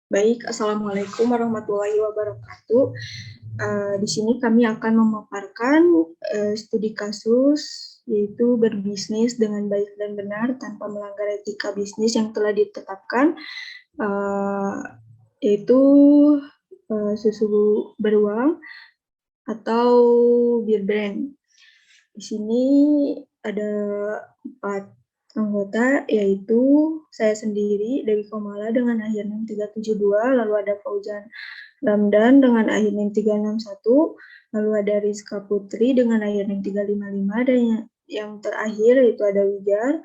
Baik, Assalamualaikum warahmatullahi wabarakatuh. Di sini kami akan memaparkan studi kasus, yaitu berbisnis dengan baik dan benar tanpa melanggar etika bisnis yang telah ditetapkan, yaitu susu beruang atau beer brand. Di sini ada 4 anggota, yaitu saya sendiri, Dewi Komala dengan akhir NIM 372, lalu ada Fauzan Ramdan dengan akhir NIM 361, lalu ada Rizka Putri dengan akhir NIM 355, dan yang terakhir yaitu ada Wijar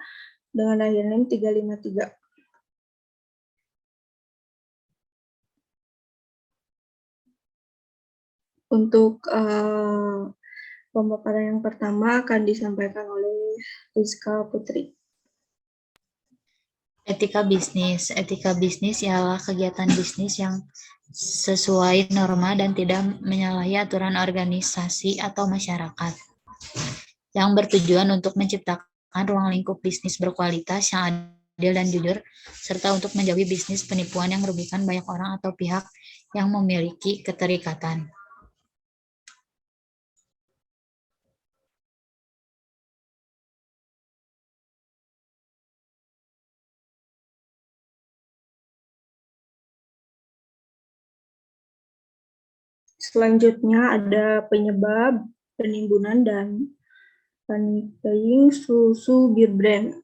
dengan akhir NIM 353. Untuk pemaparan yang pertama akan disampaikan oleh Rizka Putri. Etika bisnis ialah kegiatan bisnis yang sesuai norma dan tidak menyalahi aturan organisasi atau masyarakat, yang bertujuan untuk menciptakan ruang lingkup bisnis berkualitas yang adil dan jujur, serta untuk menjauhi bisnis penipuan yang merugikan banyak orang atau pihak yang memiliki keterikatan. Selanjutnya ada penyebab penimbunan dan panic susu beer brand.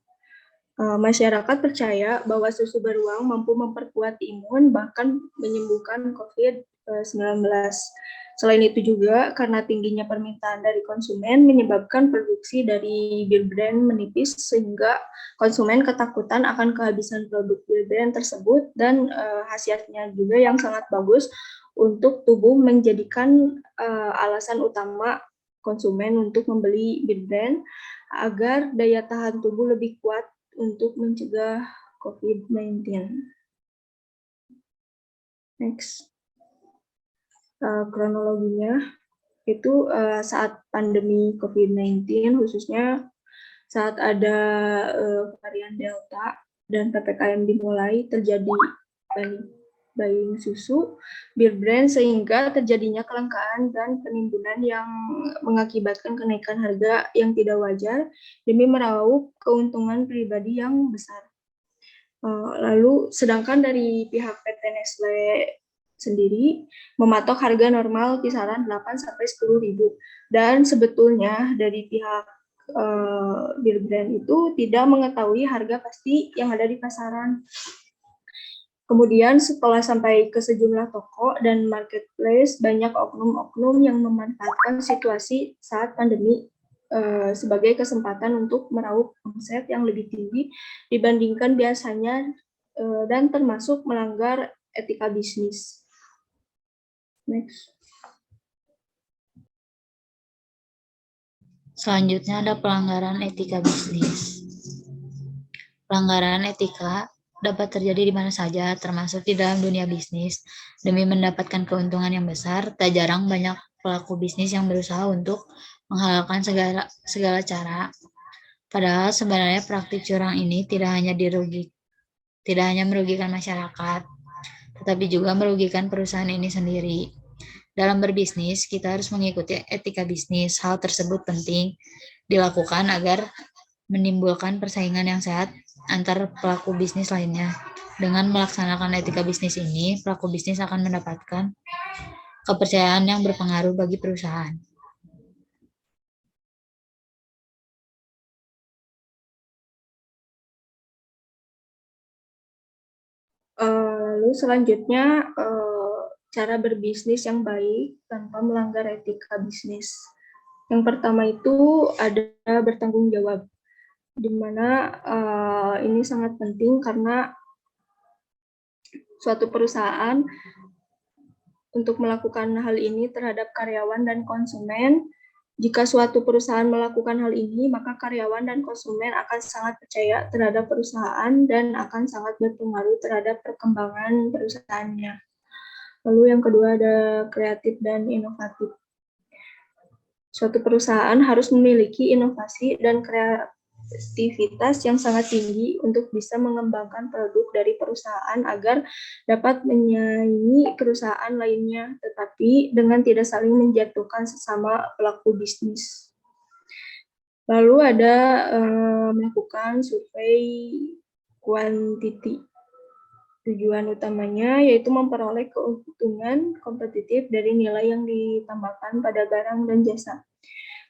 Masyarakat percaya bahwa susu beruang mampu memperkuat imun bahkan menyembuhkan COVID-19. Selain itu juga karena tingginya permintaan dari konsumen menyebabkan produksi dari beer brand menipis sehingga konsumen ketakutan akan kehabisan produk beer brand tersebut, dan khasiatnya juga yang sangat bagus untuk tubuh menjadikan alasan utama konsumen untuk membeli beer brand agar daya tahan tubuh lebih kuat untuk mencegah COVID-19. Next. Kronologinya itu saat pandemi COVID-19, khususnya saat ada varian Delta dan PPKM dimulai, terjadi buying susu beer brand sehingga terjadinya kelangkaan dan penimbunan yang mengakibatkan kenaikan harga yang tidak wajar demi meraup keuntungan pribadi yang besar. Lalu sedangkan dari pihak PT Nestle sendiri mematok harga normal kisaran 8 sampai 10 ribu, dan sebetulnya dari pihak beer brand itu tidak mengetahui harga pasti yang ada di pasaran. Kemudian setelah sampai ke sejumlah toko dan marketplace, banyak oknum-oknum yang memanfaatkan situasi saat pandemi sebagai kesempatan untuk meraup omset yang lebih tinggi dibandingkan biasanya, dan termasuk melanggar etika bisnis. Next. Selanjutnya ada pelanggaran etika bisnis. Pelanggaran etika dapat terjadi di mana saja, termasuk di dalam dunia bisnis. Demi mendapatkan keuntungan yang besar, tak jarang banyak pelaku bisnis yang berusaha untuk menghalalkan segala cara. Padahal sebenarnya praktik curang ini tidak hanya merugikan masyarakat, tetapi juga merugikan perusahaan ini sendiri. Dalam berbisnis, kita harus mengikuti etika bisnis. Hal tersebut penting dilakukan agar menimbulkan persaingan yang sehat antar pelaku bisnis lainnya. Dengan melaksanakan etika bisnis ini, pelaku bisnis akan mendapatkan kepercayaan yang berpengaruh bagi perusahaan. Lalu selanjutnya cara berbisnis yang baik tanpa melanggar etika bisnis. Yang pertama itu ada bertanggung jawab, di mana ini sangat penting karena suatu perusahaan untuk melakukan hal ini terhadap karyawan dan konsumen. Jika suatu perusahaan melakukan hal ini, maka karyawan dan konsumen akan sangat percaya terhadap perusahaan dan akan sangat berpengaruh terhadap perkembangan perusahaannya. Lalu yang kedua ada kreatif dan inovatif. Suatu perusahaan harus memiliki inovasi dan produktivitas yang sangat tinggi untuk bisa mengembangkan produk dari perusahaan agar dapat menyaingi perusahaan lainnya, tetapi dengan tidak saling menjatuhkan sesama pelaku bisnis. Lalu ada melakukan survei kuantiti. Tujuan utamanya yaitu memperoleh keuntungan kompetitif dari nilai yang ditambahkan pada barang dan jasa.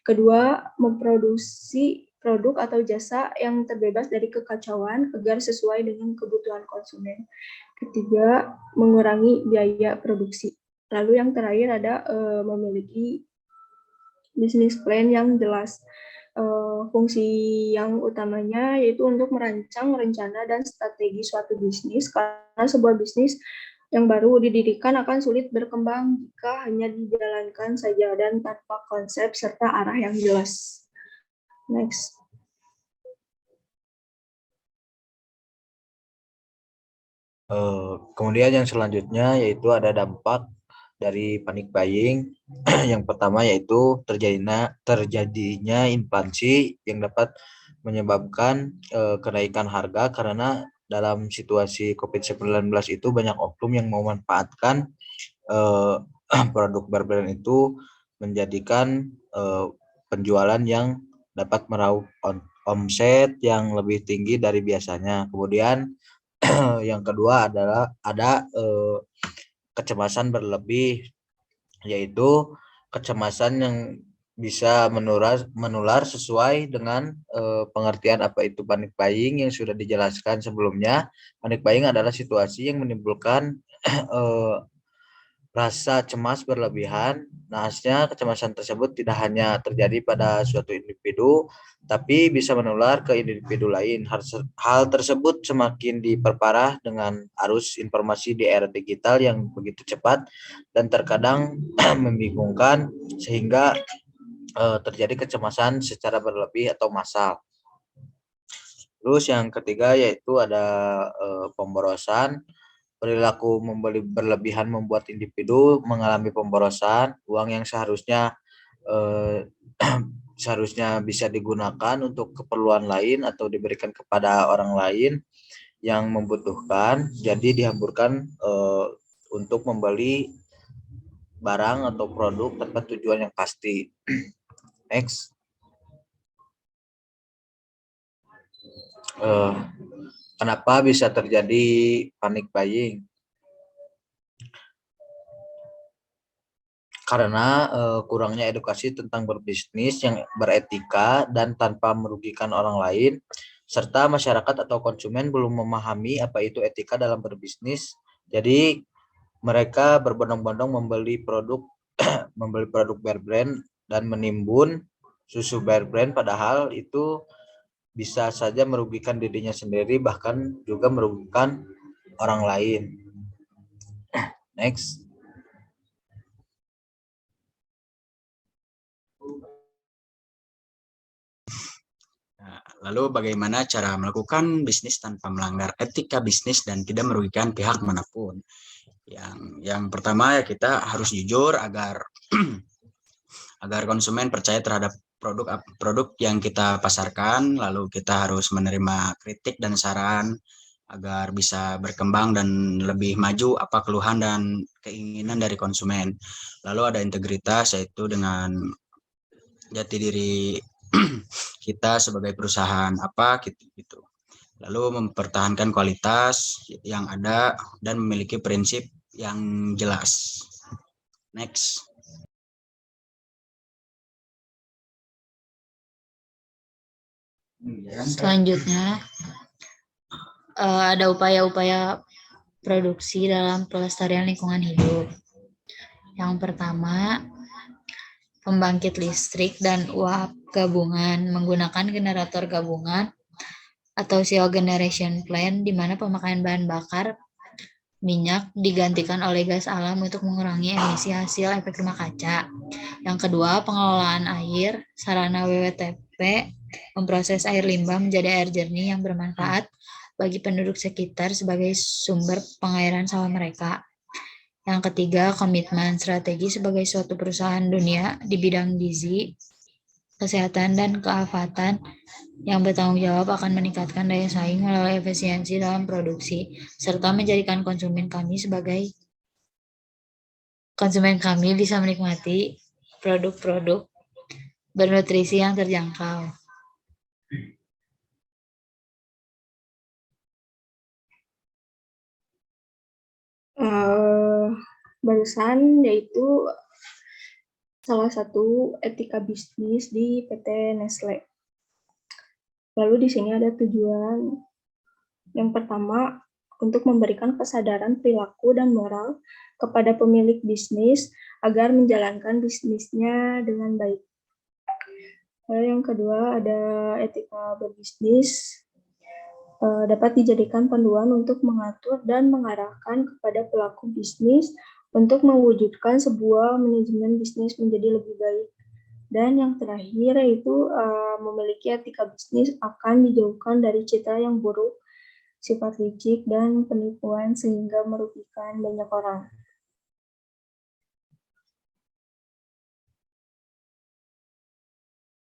Kedua, memproduksi produk atau jasa yang terbebas dari kekacauan agar sesuai dengan kebutuhan konsumen. Ketiga, mengurangi biaya produksi. Lalu yang terakhir ada memiliki bisnis plan yang jelas. Fungsi yang utamanya yaitu untuk merancang rencana dan strategi suatu bisnis, karena sebuah bisnis yang baru didirikan akan sulit berkembang jika hanya dijalankan saja dan tanpa konsep serta arah yang jelas. Next. Kemudian yang selanjutnya yaitu ada dampak dari panic buying. Yang pertama yaitu terjadinya inflasi yang dapat menyebabkan kenaikan harga, karena dalam situasi COVID-19 itu banyak oknum yang memanfaatkan produk berbrand itu menjadikan penjualan yang dapat meraup omset yang lebih tinggi dari biasanya. Kemudian yang kedua adalah ada kecemasan berlebih, yaitu kecemasan yang bisa menular sesuai dengan pengertian apa itu panic buying yang sudah dijelaskan sebelumnya. Panic buying adalah situasi yang menimbulkan rasa cemas berlebihan. Nahasnya kecemasan tersebut tidak hanya terjadi pada suatu individu, tapi bisa menular ke individu lain. Hal tersebut semakin diperparah dengan arus informasi di era digital yang begitu cepat dan terkadang membingungkan, sehingga terjadi kecemasan secara berlebih atau massal. Terus yang ketiga yaitu ada pemborosan. Perilaku membeli berlebihan membuat individu mengalami pemborosan. Uang yang seharusnya bisa digunakan untuk keperluan lain atau diberikan kepada orang lain yang membutuhkan, jadi dihamburkan untuk membeli barang atau produk tanpa tujuan yang pasti. Next. Kenapa bisa terjadi panic buying? Karena kurangnya edukasi tentang berbisnis yang beretika dan tanpa merugikan orang lain, serta masyarakat atau konsumen belum memahami apa itu etika dalam berbisnis. Jadi mereka berbondong-bondong membeli produk bear brand dan menimbun susu bear brand, padahal itu bisa saja merugikan dirinya sendiri, bahkan juga merugikan orang lain. Next. Lalu bagaimana cara melakukan bisnis tanpa melanggar etika bisnis dan tidak merugikan pihak manapun? Yang pertama ya, kita harus jujur agar agar konsumen percaya terhadap produk yang kita pasarkan. Lalu kita harus menerima kritik dan saran agar bisa berkembang dan lebih maju apa keluhan dan keinginan dari konsumen. Lalu ada integritas, yaitu dengan jati diri kita sebagai perusahaan apa gitu. Lalu mempertahankan kualitas yang ada dan memiliki prinsip yang jelas. Next. Selanjutnya ada upaya-upaya produksi dalam pelestarian lingkungan hidup. Yang pertama, pembangkit listrik dan uap gabungan menggunakan generator gabungan atau CO generation plant, di mana pemakaian bahan bakar minyak digantikan oleh gas alam untuk mengurangi emisi hasil efek rumah kaca. Yang kedua, pengelolaan air. Sarana WWTP memproses air limbah menjadi air jernih yang bermanfaat bagi penduduk sekitar sebagai sumber pengairan sawah mereka. Yang ketiga, komitmen strategi sebagai suatu perusahaan dunia di bidang gizi. kesehatan, dan keafatan yang bertanggung jawab akan meningkatkan daya saing melalui efisiensi dalam produksi, serta menjadikan konsumen kami bisa menikmati produk-produk bernutrisi yang terjangkau. Barusan yaitu salah satu etika bisnis di PT Nestle. Lalu di sini ada tujuan. Yang pertama, untuk memberikan kesadaran perilaku dan moral kepada pemilik bisnis agar menjalankan bisnisnya dengan baik. Lalu yang kedua ada etika berbisnis, dapat dijadikan panduan untuk mengatur dan mengarahkan kepada pelaku bisnis untuk mewujudkan sebuah manajemen bisnis menjadi lebih baik. Dan yang terakhir yaitu memiliki etika bisnis akan dijauhkan dari citra yang buruk, sifat licik, dan penipuan sehingga merugikan banyak orang.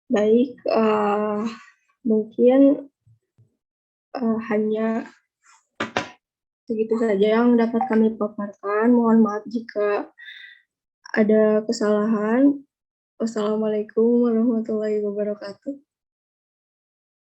Baik, mungkin hanya segitu saja yang dapat kami paparkan. Mohon maaf jika ada kesalahan. Wassalamualaikum warahmatullahi wabarakatuh.